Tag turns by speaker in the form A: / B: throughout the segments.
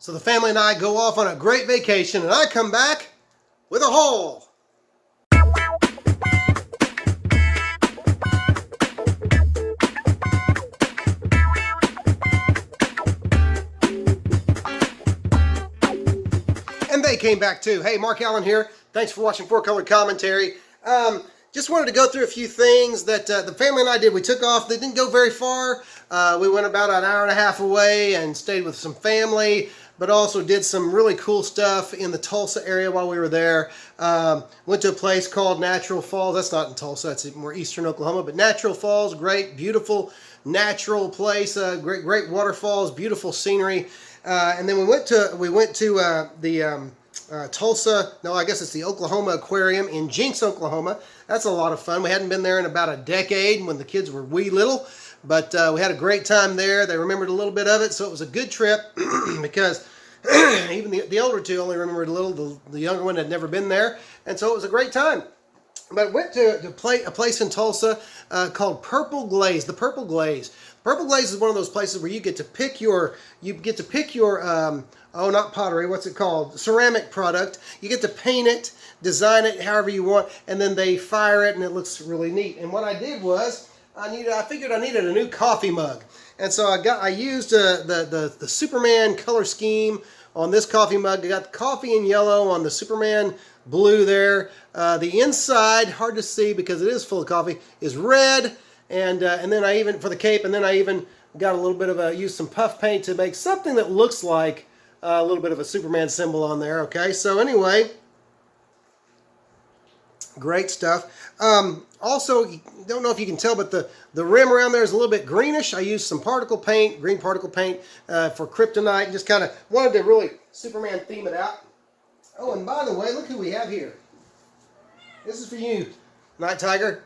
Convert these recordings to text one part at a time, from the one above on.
A: So the family and I go off on a great vacation, and I come back with a haul. And they came back too. Hey, Mark Allen here. Thanks for watching Four Colored Commentary. Just wanted to go through a few things that the family and I did. We took off. They didn't go very far. We went about an hour and a half away and stayed with some family, but also did some really cool stuff in the Tulsa area while we were there. Went to a place called Natural Falls. That's not in Tulsa. That's more eastern Oklahoma. But Natural Falls, great, beautiful, natural place. Great waterfalls, beautiful scenery. And then we went to the Tulsa, no, I guess it's the Oklahoma Aquarium in Jinx, Oklahoma. That's a lot of fun. We hadn't been there in about a decade when the kids were wee little, but we had a great time there. They remembered a little bit of it, so it was a good trip because even the older two only remembered a little. The younger one had never been there, and so it was a great time. But went to a place in Tulsa called Purple Glaze. The Purple Glaze. Purple Glaze is one of those places where you get to pick your oh, not pottery, what's it called? Ceramic product. You get to paint it, design it however you want, and then they fire it and it looks really neat. And what I did was I figured I needed a new coffee mug. And so I used the Superman color scheme on this coffee mug. I got coffee in yellow on the Superman blue there. The inside, hard to see because it is full of coffee, is red. And then I even, for the cape, and then I even got a little bit of used some puff paint to make something that looks like a little bit of a Superman symbol on there. Okay, so anyway, great stuff. Also, don't know if you can tell, but the rim around there is a little bit greenish. I used some particle paint, green particle paint for kryptonite. Just kind of wanted to really Superman theme it out. Oh, and by the way, look who we have here. This is for you, Night Tiger.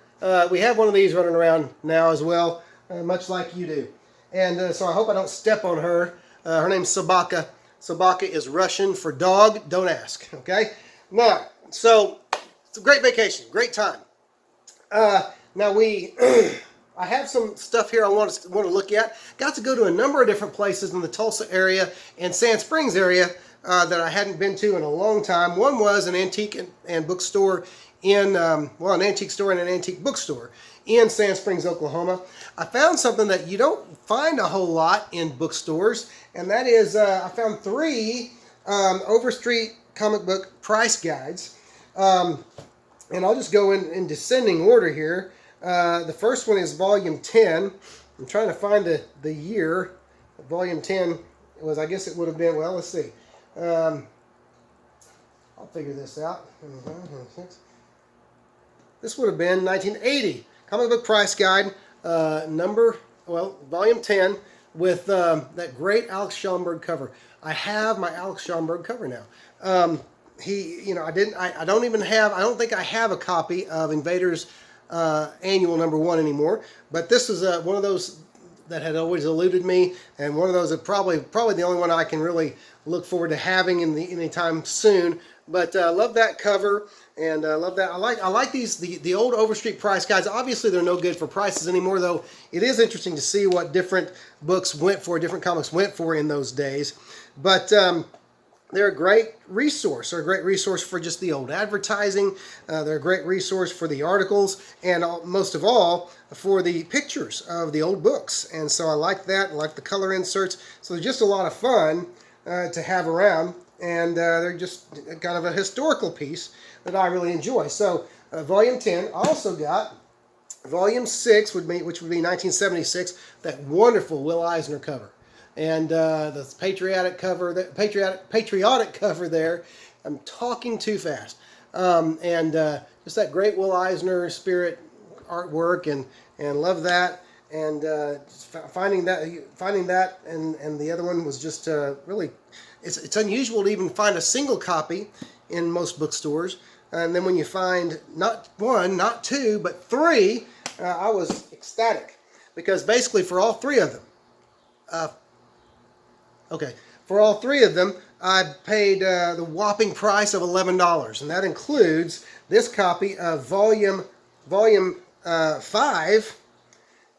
A: We have one of these running around now as well, much like you do. And so I hope I don't step on her. Her name's Sobaka. Sobaka is Russian for dog. Don't ask. Okay? Now, so it's a great vacation. Great time. Now I have some stuff here I want to look at. Got to go to a number of different places in the Tulsa area and Sand Springs area that I hadn't been to in a long time. One was an antique and bookstore in, an antique store and an antique bookstore in Sand Springs, Oklahoma. I found something that you don't find a whole lot in bookstores, and that is I found 3 Overstreet comic book price guides. And I'll just go in descending order here. The first one is volume 10. I'm trying to find the year. Volume 10 was, I guess it would have been, well, let's see. I'll figure this out. This would have been 1980. Comic book price guide, volume 10, with that great Alex Schomburg cover. I have my Alex Schomburg cover now. I don't think I have a copy of Invaders Annual #1 anymore, but this is one of those that had always eluded me, and one of those that probably the only one I can really look forward to having anytime soon. But love that cover, and love that. I like these the old Overstreet price guides. Obviously, they're no good for prices anymore, though. It is interesting to see what different books went for, different comics went for in those days. But they're a great resource. They're a great resource for just the old advertising. They're a great resource for the articles, and most of all, for the pictures of the old books. And so I like that. I like the color inserts. So they're just a lot of fun to have around, and they're just kind of a historical piece that I really enjoy. So volume 10. I also got volume 6, which would be 1976. That wonderful Will Eisner cover. And the patriotic cover there. I'm talking too fast. Just that great Will Eisner spirit artwork, and love that. And finding that, and the other one was just really. It's unusual to even find a single copy in most bookstores. And then when you find not 1, not 2, but 3, I was ecstatic, because basically for all 3 of them. For all 3 of them, I paid the whopping price of $11, and that includes this copy of volume 5,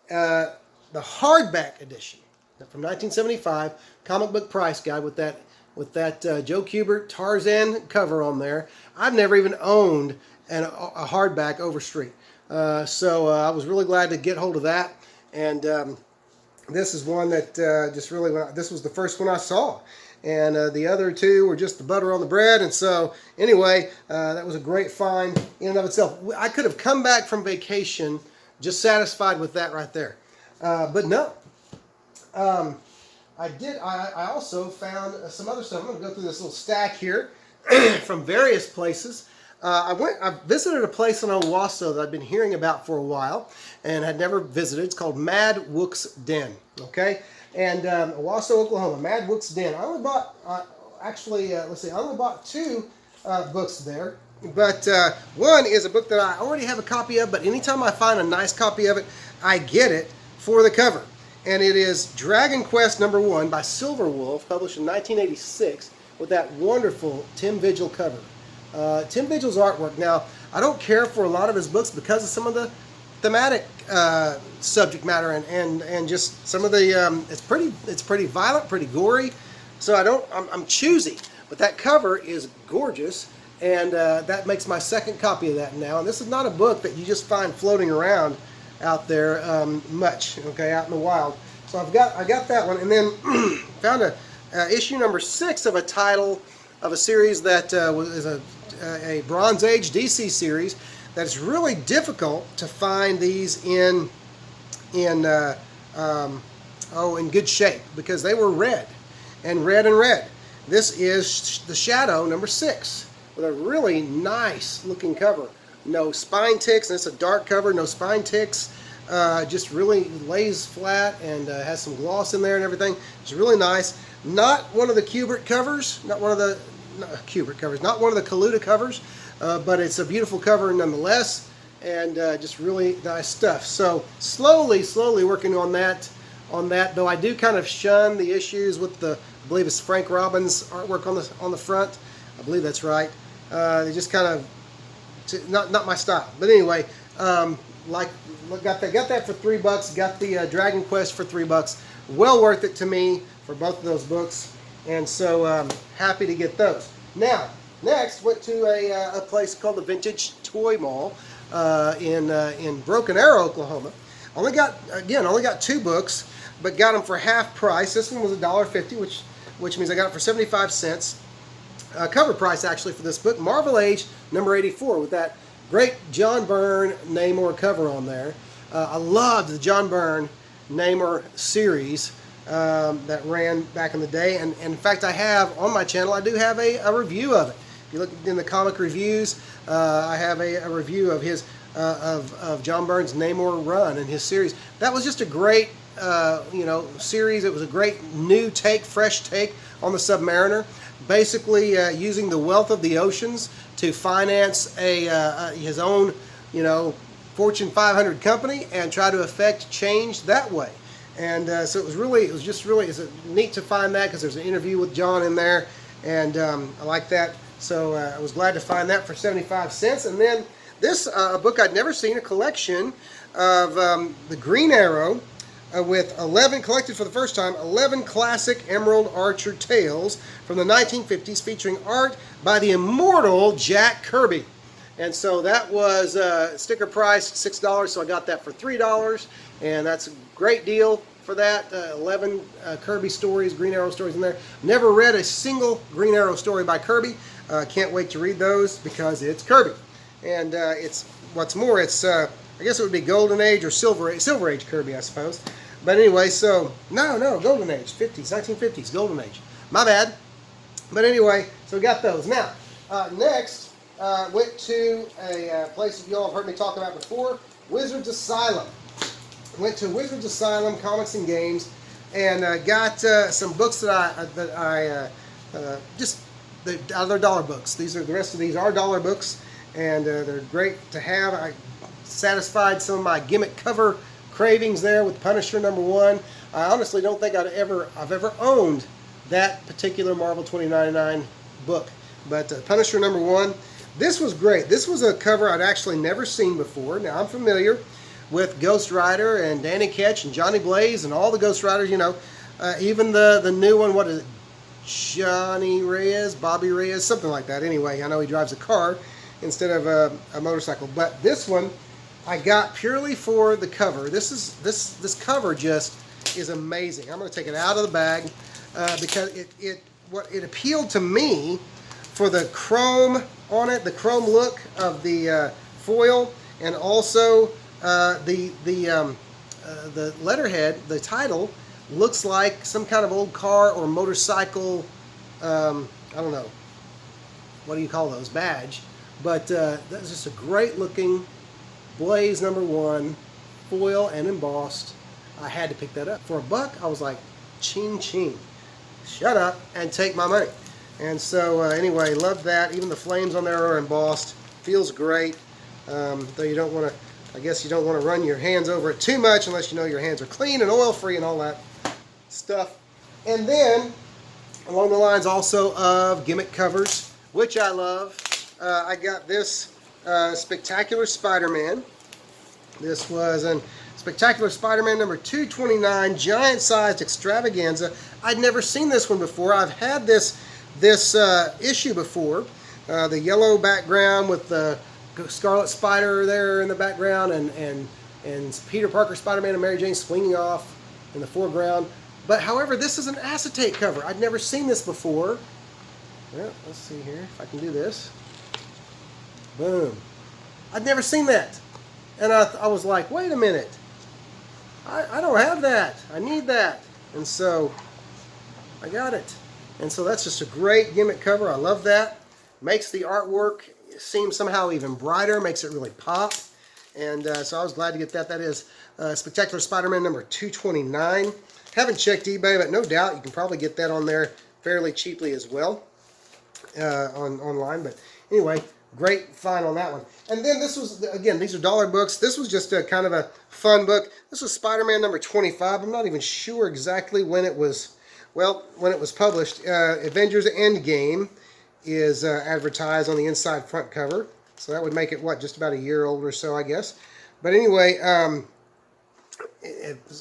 A: the hardback edition from 1975, comic book price guide with that with that Joe Kubert Tarzan cover on there. I've never even owned a hardback Overstreet. So I was really glad to get hold of that. And this is one that just really, this was the first one I saw. And the other two were just the butter on the bread. And so anyway, that was a great find in and of itself. I could have come back from vacation just satisfied with that right there. But no. I also found some other stuff. I'm going to go through this little stack here from various places. I visited a place in Owasso that I've been hearing about for a while and had never visited. It's called Mad Wook's Den. Okay, and Owasso, Oklahoma, Mad Wook's Den. I only bought let's see, I only bought two books there, but one is a book that I already have a copy of. But anytime I find a nice copy of it, I get it for the cover, and it is Dragon Quest #1 by Silver Wolf, published in 1986, with that wonderful Tim Vigil cover. Tim Vigil's artwork. Now, I don't care for a lot of his books because of some of the thematic subject matter and just some of the it's pretty violent, pretty gory. So I'm choosy, but that cover is gorgeous, and that makes my second copy of that now. And this is not a book that you just find floating around out there much, okay, out in the wild. So I got that one, and then found a issue #6 of a title of a series that is a Bronze Age DC series that's really difficult to find these in good shape, because they were red and red and red. This is The Shadow #6 with a really nice looking cover. No spine ticks, and it's a dark cover, no spine ticks. Just really lays flat and has some gloss in there and everything. It's really nice. Not one of the Kubert covers, not one of the Kaluta covers, but it's a beautiful cover nonetheless, and just really nice stuff. So slowly working on that. Though I do kind of shun the issues with the, I believe it's Frank Robbins artwork on the front. I believe that's right. They just kind of not my style. But anyway, got that for $3. Got the Dragon Quest for $3. Well worth it to me for both of those books. And so happy to get those. Now, next went to a place called the Vintage Toy Mall in Broken Arrow, Oklahoma. Only got two books, but got them for half price. This one was $1.50, which means I got it for 75 cents. Cover price actually for this book, Marvel Age #84, with that great John Byrne Namor cover on there. I loved the John Byrne Namor series that ran back in the day, and in fact I have on my channel, I do have a review of it. If you look in the comic reviews, I have a review of his of John Byrne's Namor run and his series. That was just a great series. It was a great new take, fresh take on the Submariner, basically using the wealth of the oceans to finance his own Fortune 500 company and try to affect change that way. And so it's neat to find that, because there's an interview with John in there, and I like that. So I was glad to find that for 75 cents. And then this book I'd never seen, a collection of the Green Arrow with 11, collected for the first time, 11 classic Emerald Archer tales from the 1950s, featuring art by the immortal Jack Kirby. And so that was sticker price $6, so I got that for $3, and that's a great deal for that. 11 Kirby stories, Green Arrow stories in there. Never read a single Green Arrow story by Kirby. Can't wait to read those, because it's Kirby. And it's, what's more, it's I guess it would be Golden Age or Silver Age Kirby, I suppose. But anyway, so no, Golden Age, 50s, 1950s, Golden Age. My bad. But anyway, so we got those. Now, next. Went to a place that you all have heard me talk about before, Wizards Asylum. Went to Wizards Asylum Comics and Games, and got some books that they're dollar books. The rest of these are dollar books, and they're great to have. I satisfied some of my gimmick cover cravings there with Punisher #1. I honestly don't think I've ever owned that particular Marvel 2099 book, but Punisher #1. This was great. This was a cover I'd actually never seen before. Now, I'm familiar with Ghost Rider and Danny Ketch and Johnny Blaze and all the Ghost Riders, even the new one, what is it? Bobby Reyes, something like that. Anyway, I know he drives a car instead of a motorcycle. But this one I got purely for the cover. This cover just is amazing. I'm going to take it out of the bag because it appealed to me for the chrome on it, the chrome look of the foil, and also the letterhead, the title, looks like some kind of old car or motorcycle, I don't know, what do you call those, badge. But that's just a great looking Blaze #1, foil and embossed. I had to pick that up. For $1, I was like, ching ching. Shut up and take my money. And so anyway, love that. Even the flames on there are embossed. Feels great. Though you don't want to, I guess you don't want to run your hands over it too much unless you know your hands are clean and oil free and all that stuff. And then along the lines also of gimmick covers, which I love, I got this Spectacular Spider-Man. This was an Spectacular Spider-Man number 229, giant-sized extravaganza. I'd never seen this one before. I've had this issue before. The yellow background with the Scarlet Spider there in the background, and Peter Parker, Spider-Man, and Mary Jane swinging off in the foreground. But however, this is an acetate cover. I'd never seen this before. Well, let's see here if I can do this. Boom. I'd never seen that. And I was like, wait a minute. I don't have that. I need that. And so I got it. And so that's just a great gimmick cover. I love that. Makes the artwork seem somehow even brighter. Makes it really pop. And so I was glad to get that. That is Spectacular Spider-Man number 229. Haven't checked eBay, but no doubt you can probably get that on there fairly cheaply as well online. But anyway, great find on that one. And then this was, again, these are dollar books. This was just a kind of a fun book. This was Spider-Man number 25. I'm not even sure exactly when it was, well, when it was published. Avengers Endgame is advertised on the inside front cover. So that would make it, what, just about a year old or so, I guess. But anyway,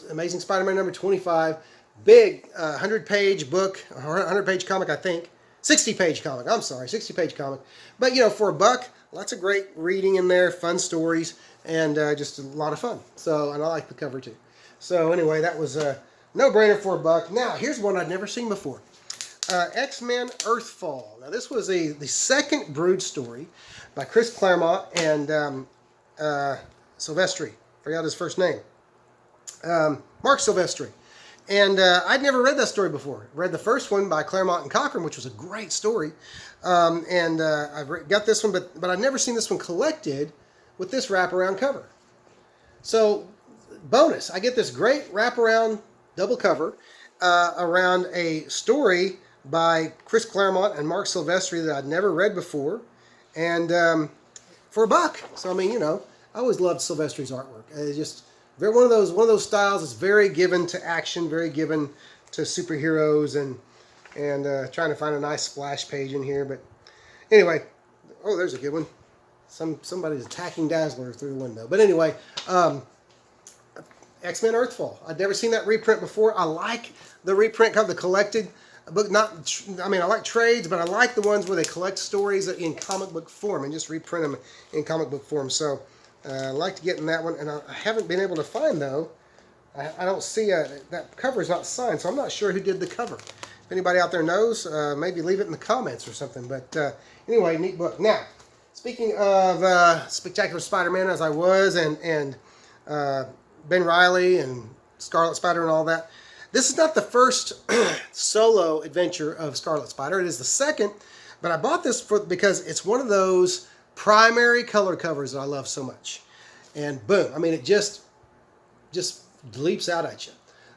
A: Amazing Spider-Man number 25. Big 100-page book, 100-page comic, I think. 60-page comic, I'm sorry, 60-page comic. But, you know, for $1, lots of great reading in there, fun stories, and just a lot of fun. So, and I like the cover, too. So, anyway, that was a no-brainer for $1. Now, here's one I'd never seen before. X-Men Earthfall. Now, this was the second Brood story by Chris Claremont and Silvestri. Forgot his first name. Mark Silvestri. And I'd never read that story before. Read the first one by Claremont and Cochran, which was a great story. And I've got this one, but I've never seen this one collected with this wraparound cover. So, bonus, I get this great wraparound double cover around a story by Chris Claremont and Mark Silvestri that I'd never read before. And for $1. So, I mean, you know, I always loved Silvestri's artwork. It's just one of those styles that's very given to action, very given to superheroes, and trying to find a nice splash page in here. But anyway, oh, there's a good one. Somebody's attacking Dazzler through the window. But anyway, X-Men Earthfall. I'd never seen that reprint before. I like the reprint, kind of the collected book. I mean, I like trades, but I like the ones where they collect stories in comic book form and just reprint them in comic book form. So I like to get in that one, and I haven't been able to find, though. I don't see that cover is not signed, so I'm not sure who did the cover. If anybody out there knows, maybe leave it in the comments or something. But anyway, neat book. Now, speaking of Spectacular Spider-Man, as I was, and Ben Reilly and Scarlet Spider and all that, this is not the first solo adventure of Scarlet Spider. It is the second, but I bought this because it's one of those primary color covers that I love so much. And boom, I mean, it just leaps out at you.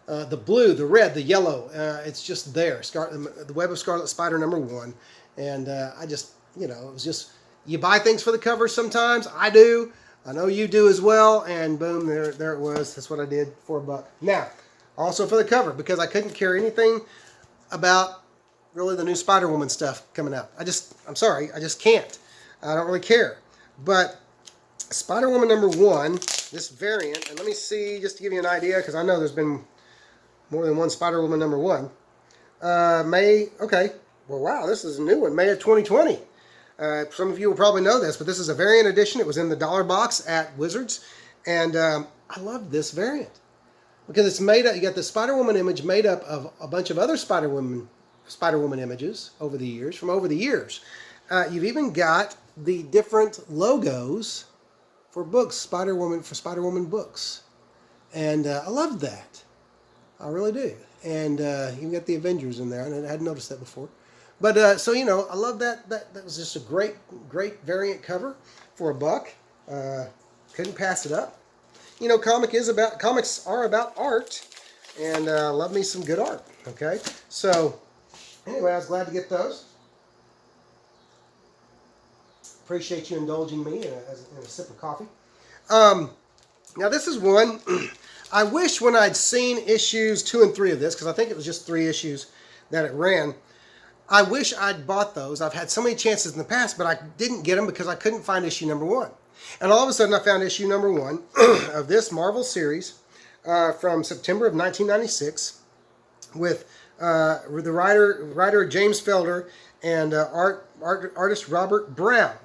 A: The blue, the red, the yellow, it's just there. The Web of Scarlet Spider #1. And I just, you know, it was just, you buy things for the cover sometimes. I do. I know you do as well. And boom, there it was. That's what I did for $1. Now, also for the cover, because I couldn't care anything about really the new Spider-Woman stuff coming out. I'm sorry, I just can't. I don't really care. But Spider-Woman #1, this variant, and let me see, just to give you an idea, because I know there's been more than one Spider-Woman #1. May, okay. Well, wow, this is a new one, May of 2020. Some of you will probably know this, but this is a variant edition. It was in the dollar box at Wizards, and I love this variant because it's made up. You got the Spider-Woman image made up of a bunch of other Spider-Woman images over the years. From over the years, you've even got the different logos for books, Spider-Woman books, and I love that. I really do. And you got the Avengers in there, and I hadn't noticed that before. But so you know, I love that. That was just a great variant cover for $1. Couldn't pass it up. You know, comics are about art, and love me some good art. Okay, so anyway, I was glad to get those. Appreciate you indulging me in a sip of coffee. Now this is one. I wish when I'd seen issues 2 and 3 of this, because I think it was just 3 issues that it ran, I wish I'd bought those. I've had so many chances in the past, but I didn't get them because I couldn't find issue number 1. And all of a sudden I found issue number 1 of this Marvel series from September of 1996 with the writer James Felder and artist Robert Brown.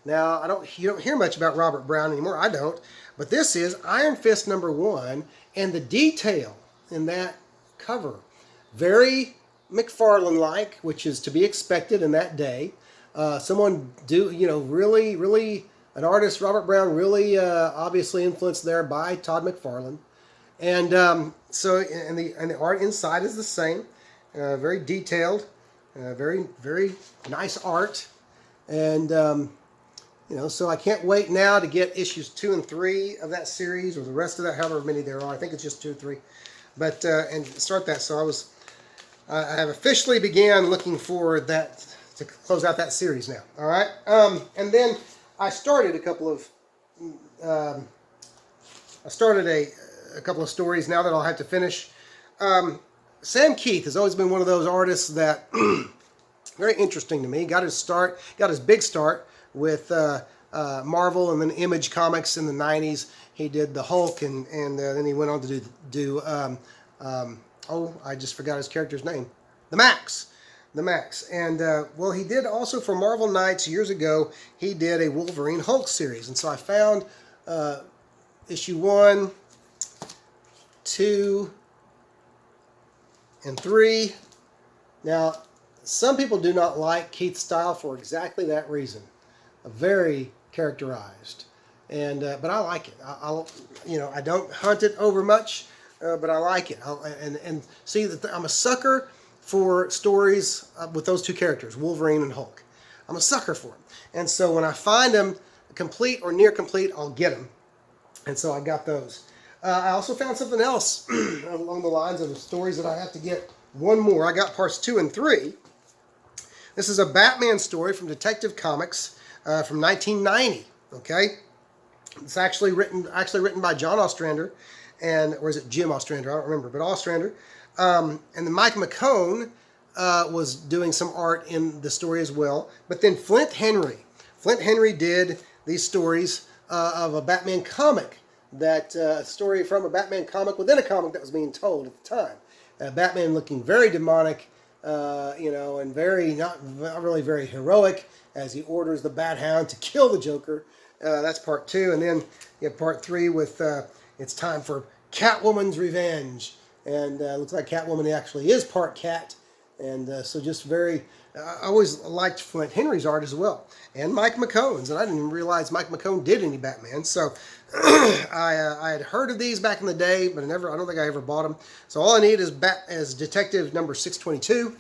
A: Now, you don't hear much about Robert Brown anymore. I don't. But this is Iron Fist number 1, and the detail in that cover, very McFarlane-like, which is to be expected in that day. Really, an artist, Robert Brown, really obviously influenced there by Todd McFarlane. And and the art inside is the same, very detailed, very nice art, and so I can't wait now to get issues 2 and 3 of that series, or the rest of that, however many there are. I think it's just 2 or 3, but and start that. So I have officially began looking for that to close out that series now. All right, and then I started a couple of a couple of stories now that I'll have to finish. Sam Keith has always been one of those artists that very interesting to me. Got his big start with Marvel and then Image Comics in the 90s. He did the Hulk, and then he went on to do I just forgot his character's name. The Max. And well, he did also for Marvel Knights years ago, he did a Wolverine Hulk series. And so I found issue 1, 2, and 3. Now, some people do not like Keith's style for exactly that reason. Very characterized, and but I like it. I don't hunt it over much, but I like it. And see that I'm a sucker for stories with those 2 characters, Wolverine and Hulk. I'm a sucker for them, and so when I find them complete or near complete, I'll get them. And so I got those. I also found something else along the lines of the stories that I have to get one more. I got parts 2 and 3. This is a Batman story from Detective Comics. From 1990, okay? It's actually written by John Ostrander, or is it Jim Ostrander? I don't remember, but Ostrander. And then Mike McCone was doing some art in the story as well. But then Flint Henry did these stories of a Batman comic, story from a Batman comic within a comic that was being told at the time. Batman looking very demonic, and very not really very heroic, as he orders the Bat Hound to kill the Joker. That's part 2. And then you have part 3 with it's time for Catwoman's revenge. And looks like Catwoman actually is part cat. And so just very... I always liked Flint Henry's art as well. And Mike McCone's. And I didn't even realize Mike McCone did any Batman. So I had heard of these back in the day, but I don't think I ever bought them. So all I need is Detective number 622.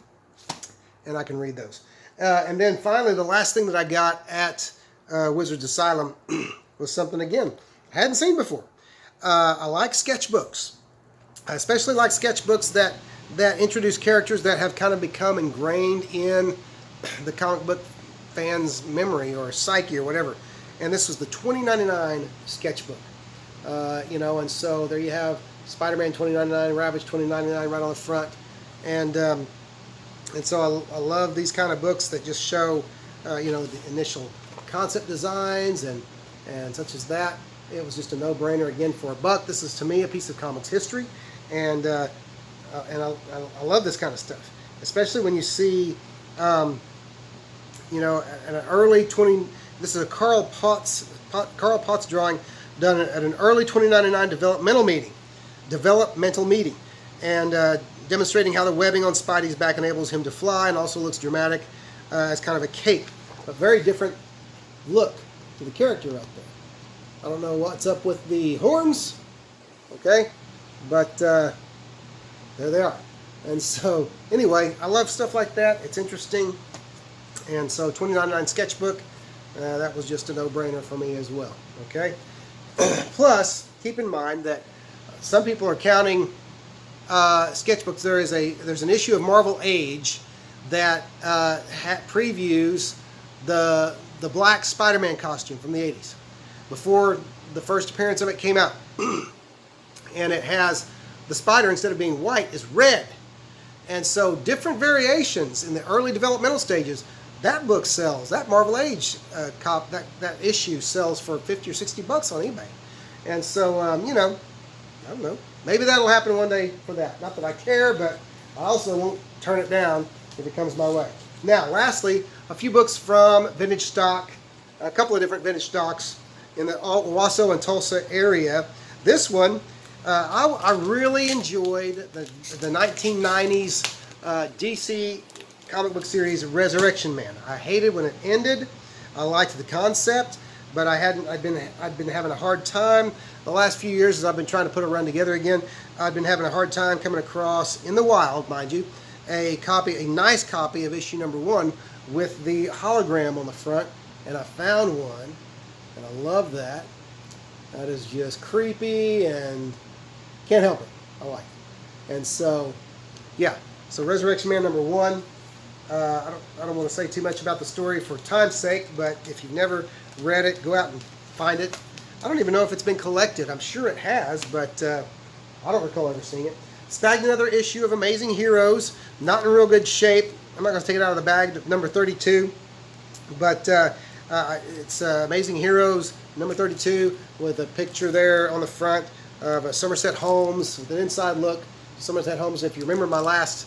A: And I can read those. And then finally, the last thing that I got at Wizards Asylum was something, again, I hadn't seen before. I like sketchbooks. I especially like sketchbooks that introduce characters that have kind of become ingrained in the comic book fan's memory or psyche or whatever. And this was the 2099 sketchbook. And so there you have Spider-Man 2099, Ravage 2099 right on the front. And so I love these kind of books that just show, the initial concept designs and such as that. It was just a no-brainer, again, for $1. This is, to me, a piece of comics history, and I love this kind of stuff. especially when you see, you know, an early 20. This is a Carl Potts drawing done at an early 2099 developmental meeting, and demonstrating how the webbing on Spidey's back enables him to fly, and also looks dramatic as kind of a cape. A very different look to the character right there. I don't know what's up with the horns, okay, but there they are. And so, anyway, I love stuff like that. It's interesting. And so, 2099 sketchbook, that was just a no-brainer for me as well, okay? Plus, keep in mind that some people are counting sketchbooks. There's an issue of Marvel Age that previews the black Spider-Man costume from the 80s, before the first appearance of it came out. And it has the spider, instead of being white, is red. And so different variations in the early developmental stages. That book sells, that Marvel Age that issue sells for 50 or 60 bucks on eBay. And so, you know, I don't know. Maybe that'll happen one day for that. Not that I care, but I also won't turn it down if it comes my way. Now, lastly, a few books from vintage stock, a couple of different vintage stocks in the Owasso and Tulsa area. This one, I really enjoyed the 1990s DC comic book series Resurrection Man. I hated when it ended. I liked the concept, but I'd been having a hard time the last few years as I've been trying to put a run together again. I've been having a hard time coming across, in the wild, mind you, a nice copy of issue number 1 with the hologram on the front, and I found one, and I love that. That is just creepy and can't help it. I like it. And so, yeah. So Resurrection Man number 1. I don't want to say too much about the story for time's sake, but if you've never read it, go out and find it. I don't even know if it's been collected. I'm sure it has, but I don't recall ever seeing it. Snagged another issue of Amazing Heroes, not in real good shape. I'm not going to take it out of the bag, number 32, but it's Amazing Heroes number 32 with a picture there on the front of Somerset Holmes with an inside look. Somerset Holmes, if you remember my last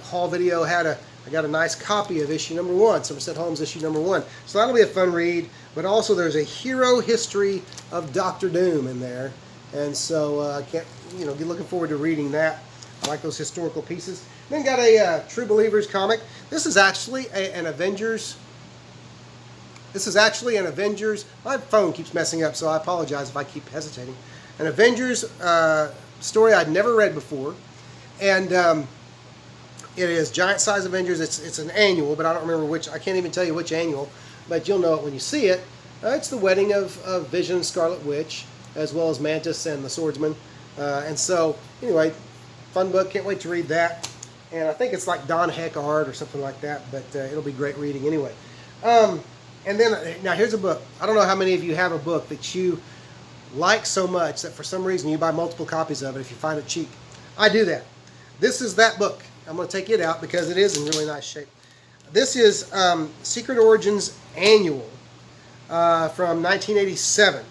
A: haul video, I got a nice copy of issue number 1, Somerset Holmes issue number 1. So that'll be a fun read. But also there's a hero history of Doctor Doom in there, and so can't be looking forward to reading that. I like those historical pieces. Then got a True Believers comic. This is actually an Avengers. My phone keeps messing up, so I apologize if I keep hesitating. An Avengers story I'd never read before. And it is Giant Size Avengers. It's an annual, but I don't remember which. I can't even tell you which annual, but you'll know it when you see it. It's the wedding of Vision and Scarlet Witch, as well as Mantis and the Swordsman. And so, anyway, fun book. Can't wait to read that. And I think it's like Don Heck art or something like that, but it'll be great reading anyway. And then, now here's a book. I don't know how many of you have a book that you like so much that for some reason you buy multiple copies of it if you find it cheap. I do that. This is that book. I'm going to take it out because it is in really nice shape. This is Secret Origins Annual from 1987.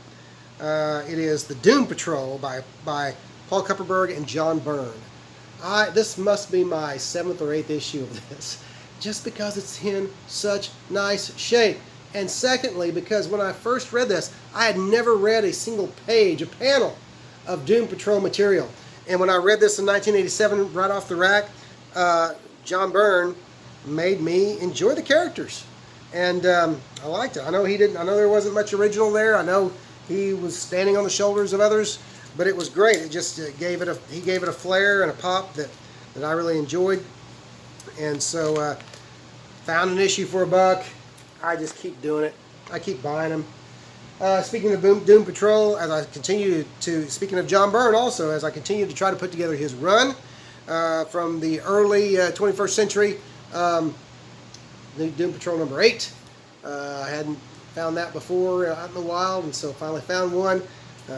A: It is The Doom Patrol by Paul Kupperberg and John Byrne. This must be my 7th or 8th issue of this, just because it's in such nice shape. And secondly, because when I first read this, I had never read a single page, a panel of Doom Patrol material. And when I read this in 1987, right off the rack, John Byrne made me enjoy the characters, and I liked it. I know there wasn't much original there. I know he was standing on the shoulders of others, but it was great. It just he gave it a flair and a pop that I really enjoyed. And so found an issue for $1. I just keep doing it. I keep buying them. Speaking of Doom Patrol, speaking of John Byrne also, as I continue to try to put together his run from the early 21st century, the Doom Patrol number 8. I hadn't found that before out in the wild, and so finally found one.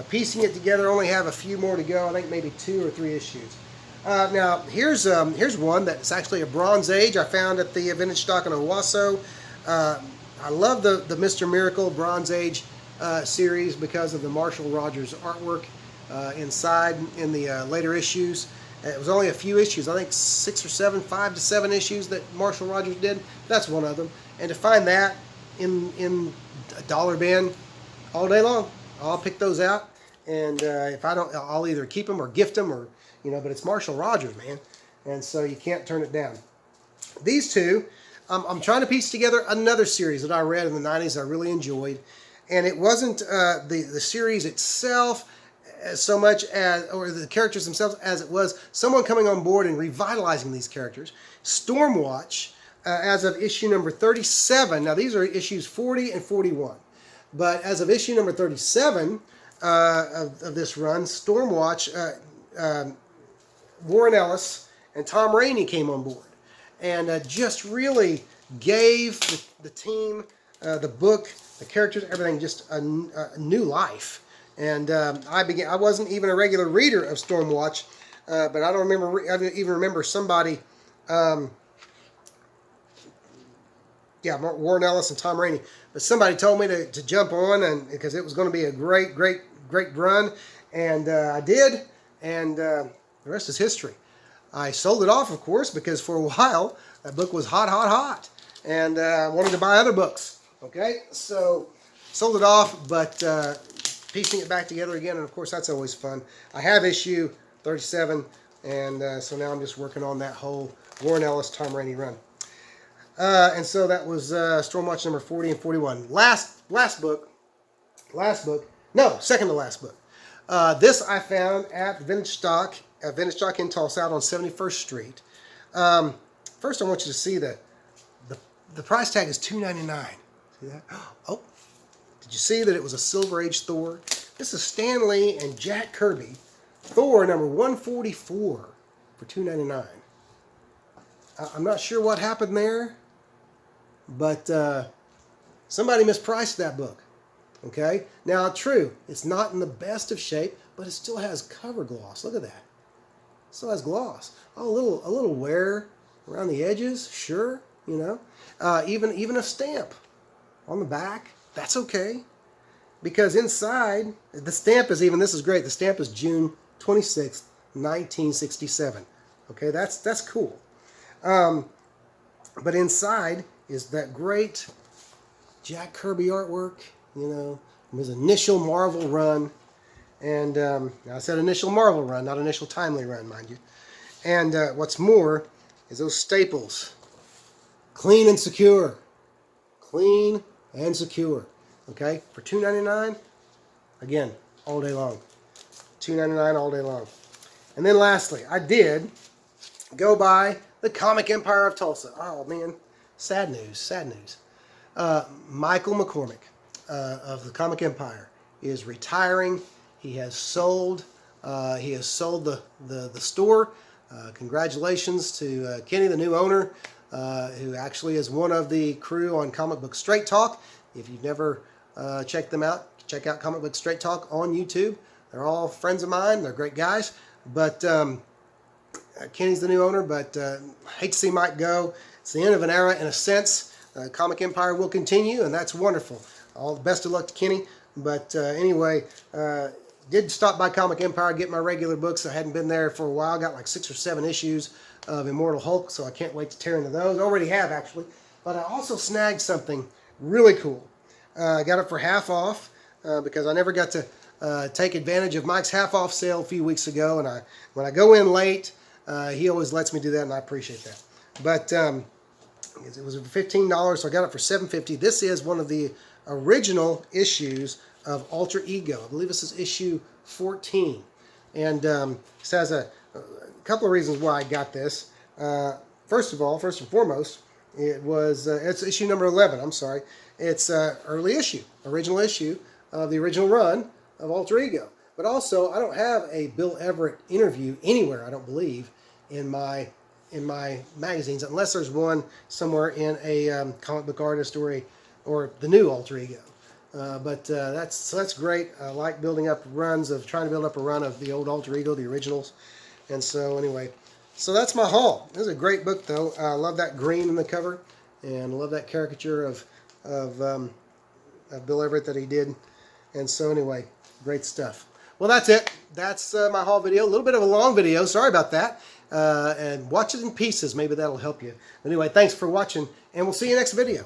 A: Piecing it together, only have a few more to go. I think maybe 2 or 3 issues. Now here's one that's actually a Bronze Age. I found at the vintage stock in Owasso. I love the Mr. Miracle Bronze Age series because of the Marshall Rogers artwork inside in the later issues, It was only a few issues, I think 6 or 7, 5 to 7 issues that Marshall Rogers did. That's one of them. And to find that in a dollar bin all day long, I'll pick those out. And if I don't, I'll either keep them or gift them, or but it's Marshall Rogers, man, and so you can't turn it down. These two, I'm trying to piece together another series that I read in the 90s I really enjoyed, and it wasn't the series itself so much as, or the characters themselves, as it was someone coming on board and revitalizing these characters. Stormwatch, as of issue number 37. Now these are issues 40 and 41, but as of issue number 37 of this run, Stormwatch, Warren Ellis and Tom Rainey came on board, and just really gave the team, the book, the characters, everything, just a new life. And I wasn't even a regular reader of Stormwatch, but I don't remember. I even remember somebody, Warren Ellis and Tom Rainey. But somebody told me to jump on, and because it was going to be a great run, and I did, and the rest is history. I sold it off, of course, because for a while that book was hot, and I wanted to buy other books. Okay, so sold it off, but piecing it back together again, and of course that's always fun. I have issue 37, and so now I'm just working on that whole Warren Ellis, Tom Rainey run. And so that was Stormwatch number 40 and 41. Second to last book. This I found at Vintage Stock in Tulsa, out on 71st Street. First, I want you to see the price tag is $2.99. See that? Oh, did you see that it was a Silver Age Thor? This is Stan Lee and Jack Kirby, Thor number 144 for $2.99. I'm not sure what happened there, but somebody mispriced that book. Okay, now true, it's not in the best of shape, but it still has cover gloss. Look at that. It still has gloss. Oh, a little wear around the edges, sure, even a stamp on the back. That's okay, because inside the stamp is this is great. The stamp is June 26th, 1967. Okay, that's cool. But inside is that great Jack Kirby artwork, his initial Marvel run. And I said initial Marvel run, not initial Timely run, mind you. And what's more is those staples. Clean and secure. Clean and secure. Okay, for $2.99, again, all day long. $2.99 all day long. And then lastly, I did go by the Comic Empire of Tulsa. Oh man, sad news. Michael McCormick of the Comic Empire is retiring. He has sold the store. Congratulations to Kenny, the new owner, who actually is one of the crew on Comic Book Straight Talk. If you've never checked them out, check out Comic Book Straight Talk on YouTube. They're all friends of mine. They're great guys. But Kenny's the new owner, but hate to see Mike go. It's the end of an era in a sense. Comic Empire will continue, and that's wonderful. All the best of luck to Kenny. But anyway, did stop by Comic Empire, get my regular books. I hadn't been there for a while. Got like 6 or 7 issues of Immortal Hulk, so I can't wait to tear into those. Already have, actually. But I also snagged something really cool. I got it for half off because I never got to take advantage of Mike's half off sale a few weeks ago. And when I go in late, he always lets me do that, and I appreciate that. But it was $15, so I got it for $7.50. This is one of the original issues of Alter Ego. I believe this is issue 14. And this has a couple of reasons why I got this. First and foremost, it's issue number 11. I'm sorry. It's original issue of the original run of Alter Ego. But also, I don't have a Bill Everett interview anywhere, I don't believe, in my magazines, unless there's one somewhere in a comic book artist or the new Alter Ego. But that's great. I like trying to build up a run of the old Alter Ego, the originals. And so anyway, so that's my haul. This is a great book, though. I love that green in the cover, and I love that caricature of Bill Everett that he did. And so anyway, great stuff. well, that's it. That's my haul video. A little bit of a long video. Sorry about that. And watch it in pieces. Maybe that'll help you. Anyway, thanks for watching, and we'll see you next video.